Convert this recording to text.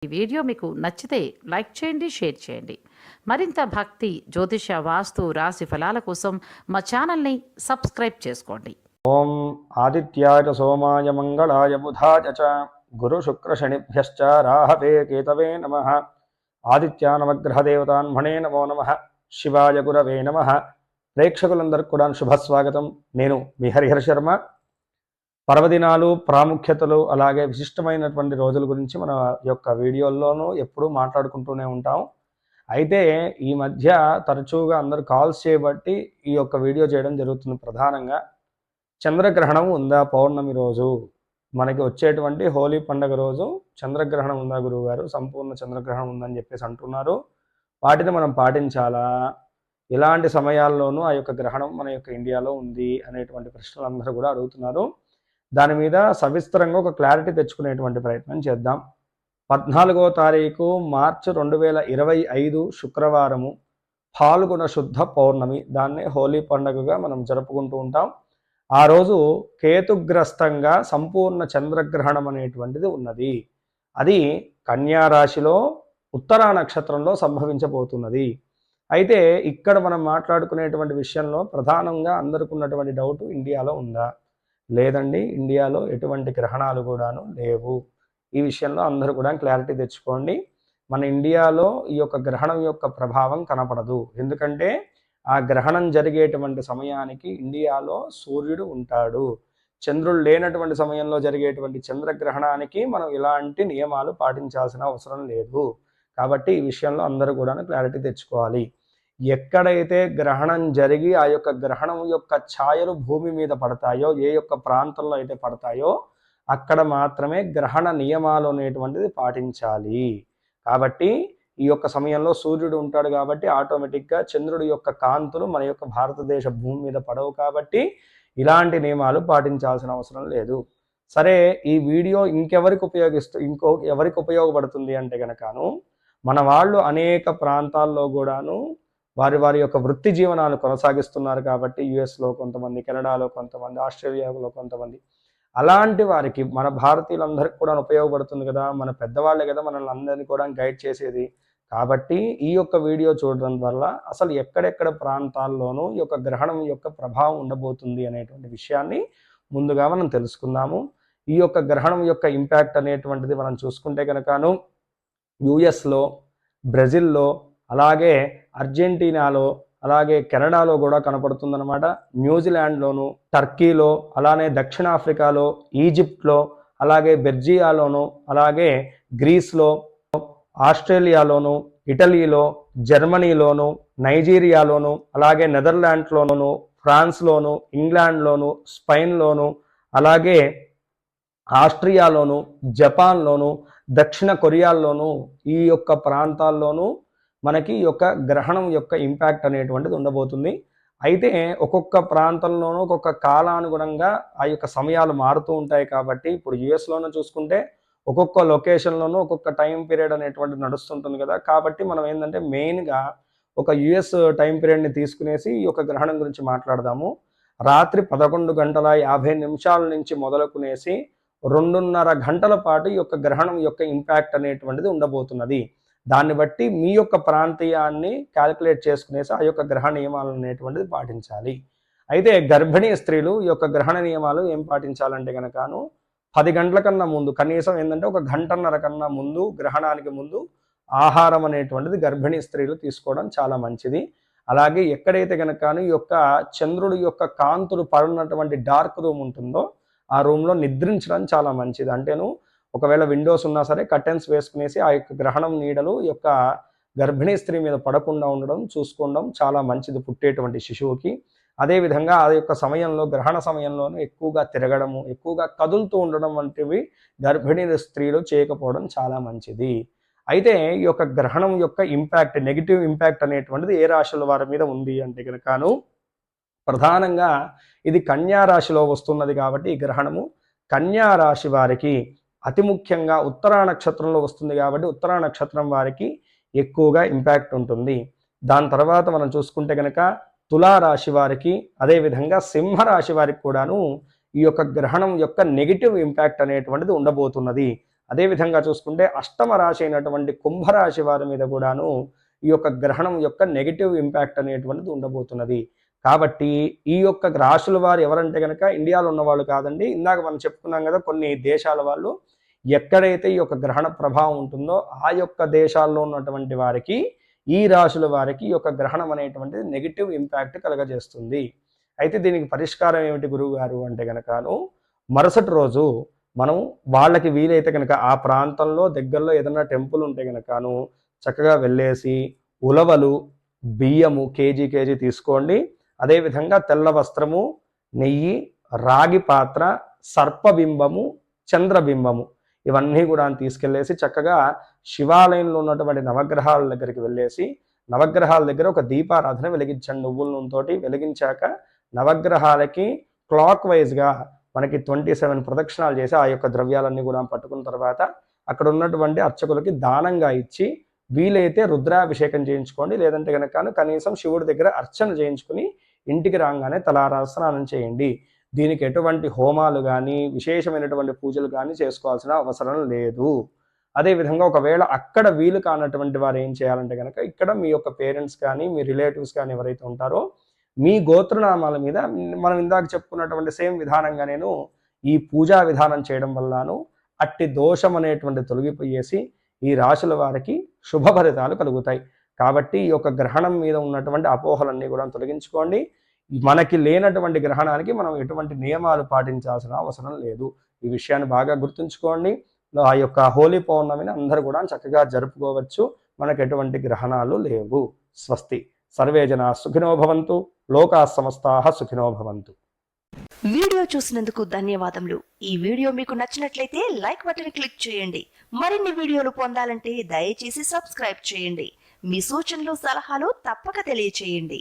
ఈ వీడియో మీకు నచ్చితే లైక్ చేయండి, షేర్ చేయండి. మరింత భక్తి, జ్యోతిష, వాస్తు, రాశి ఫలాల కోసం మా ఛానల్ని సబ్స్క్రైబ్ చేసుకోండి. ఓం ఆదిత్యాయ సోమాయ మంగళాయ బుధాయ చ గురు శుక్ర శనిభ్యశ్చ రాహవే కేతవే నమః. ఆదిత్య నవగ్రహదేవతాన్మణే నమో నమః. శివాయ గురవే నమః. ప్రేక్షకులందరికీ కూడా శుభస్వాగతం. నేను మీ హరిహర శర్మ. పర్వదినాలు, ప్రాముఖ్యతలు, అలాగే విశిష్టమైనటువంటి రోజుల గురించి మన యొక్క వీడియోల్లోనూ ఎప్పుడూ మాట్లాడుకుంటూనే ఉంటాం. అయితే ఈ మధ్య తరచుగా అందరూ కాల్స్ చేయబట్టి ఈ యొక్క వీడియో చేయడం జరుగుతుంది. ప్రధానంగా చంద్రగ్రహణం ఉందా పౌర్ణమి రోజు, మనకి వచ్చేటువంటి హోలీ పండుగ రోజు చంద్రగ్రహణం ఉందా గురువుగారు, సంపూర్ణ చంద్రగ్రహణం ఉందని చెప్పేసి అంటున్నారు. వాటిని మనం పాటించాలా, ఇలాంటి సమయాల్లోనూ ఆ యొక్క గ్రహణం మన యొక్క ఇండియాలో ఉంది అనేటువంటి ప్రశ్నలు అందరూ కూడా అడుగుతున్నారు. దాని మీద సవిస్తరంగా ఒక క్లారిటీ తెచ్చుకునేటువంటి ప్రయత్నం చేద్దాం. 14వ తారీఖు మార్చి 2025 శుక్రవారము ఫాల్గుణ శుద్ధ పౌర్ణమి, దాన్నే హోలీ పండుగగా మనం జరుపుకుంటూ ఉంటాం. ఆ రోజు కేతుగ్రస్తంగా సంపూర్ణ చంద్రగ్రహణం అనేటువంటిది ఉన్నది. అది కన్యా రాశిలో ఉత్తరా నక్షత్రంలో సంభవించబోతున్నది. అయితే ఇక్కడ మనం మాట్లాడుకునేటువంటి విషయంలో ప్రధానంగా అందరికీ ఉన్నటువంటి డౌట్, ఇండియాలో ఉందా? లేదండి, ఇండియాలో ఎటువంటి గ్రహణాలు కూడాను లేవు. ఈ విషయంలో అందరూ కూడా క్లారిటీ తెచ్చుకోండి. మన ఇండియాలో ఈ యొక్క గ్రహణం యొక్క ప్రభావం కనపడదు. ఎందుకంటే ఆ గ్రహణం జరిగేటువంటి సమయానికి ఇండియాలో సూర్యుడు ఉంటాడు. చంద్రుడు లేనటువంటి సమయంలో జరిగేటువంటి చంద్రగ్రహణానికి మనం ఇలాంటి నియమాలు పాటించాల్సిన అవసరం లేదు. కాబట్టి ఈ విషయంలో అందరూ కూడా క్లారిటీ తెచ్చుకోవాలి. ఎక్కడైతే గ్రహణం జరిగి ఆ యొక్క గ్రహణం యొక్క ఛాయలు భూమి మీద పడతాయో, ఏ యొక్క ప్రాంతంలో అయితే పడతాయో అక్కడ మాత్రమే గ్రహణ నియమాలు అనేటువంటిది పాటించాలి. కాబట్టి ఈ యొక్క సమయంలో సూర్యుడు ఉంటాడు కాబట్టి ఆటోమేటిక్గా చంద్రుడి యొక్క కాంతులు మన యొక్క భారతదేశ భూమి మీద పడవు. కాబట్టి ఇలాంటి నియమాలు పాటించాల్సిన అవసరం లేదు. సరే, ఈ వీడియో ఎవరికి ఉపయోగపడుతుంది అంటే కనుకను, మన వాళ్ళు అనేక ప్రాంతాల్లో కూడాను వారి యొక్క వృత్తి జీవనాలు కొనసాగిస్తున్నారు. కాబట్టి యుఎస్లో కొంతమంది, కెనడాలో కొంతమంది, ఆస్ట్రేలియాలో కొంతమంది, అలాంటి వారికి మన భారతీయులందరికీ కూడా ఉపయోగపడుతుంది కదా. మన పెద్దవాళ్ళే కదా మనల్ని అందరినీ కూడా గైడ్ చేసేది. కాబట్టి ఈ యొక్క వీడియో చూడడం వల్ల అసలు ఎక్కడెక్కడ ప్రాంతాల్లోనూ ఈ యొక్క గ్రహణం యొక్క ప్రభావం ఉండబోతుంది అనేటువంటి విషయాన్ని ముందుగా మనం తెలుసుకుందాము. ఈ యొక్క గ్రహణం యొక్క ఇంపాక్ట్ అనేటువంటిది మనం చూసుకుంటే కనుకను యుఎస్లో, బ్రెజిల్లో, అలాగే అర్జెంటీనాలో, అలాగే కెనడాలో కూడా కనపడుతుందన్నమాట. న్యూజిలాండ్లోను, టర్కీలో, అలానే దక్షిణాఫ్రికాలో, ఈజిప్ట్లో, అలాగే బెర్జియాలోను, అలాగే గ్రీస్లో, ఆస్ట్రేలియాలోను, ఇటలీలో, జర్మనీలోను, నైజీరియాలోను, అలాగే నెదర్లాండ్స్లోను, ఫ్రాన్స్లోను, ఇంగ్లాండ్లోను, స్పెయిన్లోను, అలాగే ఆస్ట్రియాలోను, జపాన్లోను, దక్షిణ కొరియాలోను, ఈ యొక్క ప్రాంతాల్లోనూ మనకి ఈ యొక్క గ్రహణం యొక్క ఇంపాక్ట్ అనేటువంటిది ఉండబోతుంది. అయితే ఒక్కొక్క ప్రాంతంలోనూ ఒక్కొక్క కాలానుగుణంగా ఆ యొక్క సమయాలు మారుతూ ఉంటాయి. కాబట్టి ఇప్పుడు యుఎస్లోనూ చూసుకుంటే ఒక్కొక్క లొకేషన్లోనూ ఒక్కొక్క టైం పీరియడ్ అనేటువంటిది నడుస్తుంటుంది కదా. కాబట్టి మనం ఏంటంటే మెయిన్గా ఒక యుఎస్ టైం పీరియడ్ని తీసుకునేసి ఈ యొక్క గ్రహణం గురించి మాట్లాడదాము. రాత్రి 11:50 నుంచి మొదలుకునేసి 2:30 గంటల పాటు ఈ యొక్క గ్రహణం యొక్క ఇంపాక్ట్ అనేటువంటిది ఉండబోతున్నది. దాన్ని బట్టి మీ యొక్క ప్రాంతీయాన్ని క్యాలిక్యులేట్ చేసుకునేసి ఆ యొక్క గ్రహణ నియమాలు అనేటువంటిది పాటించాలి. అయితే గర్భిణీ స్త్రీలు ఈ యొక్క గ్రహణ నియమాలు ఏం పాటించాలంటే కనుకను 10 గంటల కన్నా ముందు, కనీసం ఏంటంటే 1 గంటన్నర కన్నా ముందు, గ్రహణానికి ముందు ఆహారం అనేటువంటిది గర్భిణీ స్త్రీలు తీసుకోవడం చాలా మంచిది. అలాగే ఎక్కడైతే కనుక ఈ యొక్క చంద్రుడి యొక్క కాంతులు పడినటువంటి డార్క్ రూమ్ ఉంటుందో ఆ రూమ్లో నిద్రించడం చాలా మంచిది. అంటేను ఒకవేళ విండోస్ ఉన్నా సరే కర్టెన్స్ వేసుకునేసి ఆ యొక్క గ్రహణం నీడలు యొక్క గర్భిణీ స్త్రీ మీద పడకుండా ఉండడం చూసుకోవడం చాలా మంచిది పుట్టేటువంటి శిశువుకి. అదేవిధంగా ఆ యొక్క సమయంలో, గ్రహణ సమయంలోనూ ఎక్కువగా తిరగడము, ఎక్కువగా కదులుతూ ఉండడం వంటివి గర్భిణీ స్త్రీలు చేయకపోవడం చాలా మంచిది. అయితే ఈ యొక్క గ్రహణం యొక్క ఇంపాక్ట్, నెగిటివ్ ఇంపాక్ట్ అనేటువంటిది ఏ రాశుల వారి మీద ఉంది అంటే కనుకను ప్రధానంగా ఇది కన్యా రాశిలో వస్తున్నది. కాబట్టి ఈ గ్రహణము కన్యా రాశి వారికి అతి ముఖ్యంగా ఉత్తరా నక్షత్రంలో వస్తుంది. కాబట్టి ఉత్తరా నక్షత్రం వారికి ఎక్కువగా ఇంపాక్ట్ ఉంటుంది. దాని తర్వాత మనం చూసుకుంటే కనుక తులారాశి వారికి, అదేవిధంగా సింహరాశి వారికి కూడాను ఈ యొక్క గ్రహణం యొక్క నెగిటివ్ ఇంపాక్ట్ అనేటువంటిది ఉండబోతున్నది. అదేవిధంగా చూసుకుంటే అష్టమ రాశి అయినటువంటి కుంభరాశి వారి మీద కూడాను ఈ యొక్క గ్రహణం యొక్క నెగిటివ్ ఇంపాక్ట్ అనేటువంటిది ఉండబోతున్నది. కాబట్టి ఈ యొక్క రాశుల వారు ఎవరంటే కనుక ఇండియాలో ఉన్నవాళ్ళు కాదండి. ఇందాక మనం చెప్పుకున్నాం కదా, కొన్ని దేశాల వాళ్ళు ఎక్కడైతే ఈ యొక్క గ్రహణ ప్రభావం ఉంటుందో ఆ యొక్క దేశాల్లో ఉన్నటువంటి వారికి, ఈ రాశుల వారికి ఈ యొక్క గ్రహణం అనేటువంటిది నెగిటివ్ ఇంపాక్ట్ కలగజేస్తుంది. అయితే దీనికి పరిష్కారం ఏమిటి గురువు గారు అంటే కనుకను, మరుసటి రోజు మనం వాళ్ళకి వీలైతే కనుక ఆ ప్రాంతంలో దగ్గరలో ఏదైనా టెంపుల్ ఉంటే కనుకను చక్కగా వెళ్ళేసి ఉలవలు, బియ్యము కేజీ తీసుకోండి. అదేవిధంగా తెల్ల వస్త్రము, నెయ్యి, రాగి పాత్ర, సర్పబింబము, చంద్రబింబము ఇవన్నీ కూడా తీసుకెళ్ళేసి చక్కగా శివాలయంలో ఉన్నటువంటి నవగ్రహాల దగ్గరికి వెళ్ళేసి నవగ్రహాల దగ్గర ఒక దీపారాధన వెలిగించండి. నువ్వుల నూనెతోటి వెలిగించాక నవగ్రహాలకి క్లాక్ వైజ్గా మనకి 27 ప్రదక్షిణాలు చేసి ఆ యొక్క ద్రవ్యాలన్నీ కూడా పట్టుకున్న తర్వాత అక్కడ ఉన్నటువంటి అర్చకులకి దానంగా ఇచ్చి వీలైతే రుద్రాభిషేకం చేయించుకోండి. లేదంటే కనుక కనీసం శివుడి దగ్గర అర్చన చేయించుకుని ఇంటికి రాగానే తలారా స్నానం చేయండి. దీనికి ఎటువంటి హోమాలు కానీ విశేషమైనటువంటి పూజలు కానీ చేసుకోవాల్సిన అవసరం లేదు. అదేవిధంగా ఒకవేళ అక్కడ వీలు కానటువంటి వారు ఏం చేయాలంటే కనుక ఇక్కడ మీ యొక్క పేరెంట్స్ కానీ మీ రిలేటివ్స్ కానీ ఎవరైతే ఉంటారో మీ గోత్రనామాల మీద మనం ఇందాక చెప్పుకున్నటువంటి సేమ్ విధానంగా నేను ఈ పూజా విధానం చేయడం వల్లను అట్టి దోషం అనేటువంటి తొలగిపోయేసి ఈ రాశుల వారికి శుభ ఫలితాలు కలుగుతాయి. కాబట్టి ఈ యొక్క గ్రహణం మీద ఉన్నటువంటి అపోహలన్నీ కూడా తొలగించుకోండి. మనకి లేనటువంటి గ్రహణానికి మనం ఎటువంటి నియమాలు పాటించాల్సిన అవసరం లేదు. ఈ విషయాన్ని బాగా గుర్తుంచుకోండి. ఆ యొక్క హోలీ పౌర్ణమిని అందరూ కూడా చక్కగా జరుపుకోవచ్చు. మనకు ఎటువంటి గ్రహణాలు లేవు. స్వస్తి. సర్వే జనా సుఖినో భవంతు. లోకా సమస్తాః సుఖినో భవంతు. వీడియో చూసినందుకు ధన్యవాదములు. ఈ వీడియో మీకు నచ్చినట్లయితే లైక్ బటన్ క్లిక్ చేయండి. మరిన్ని వీడియోలు పొందాలంటే దయచేసి సబ్స్క్రైబ్ చేయండి. మీ సూచనలు సలహాలు తప్పక తెలియచేయండి.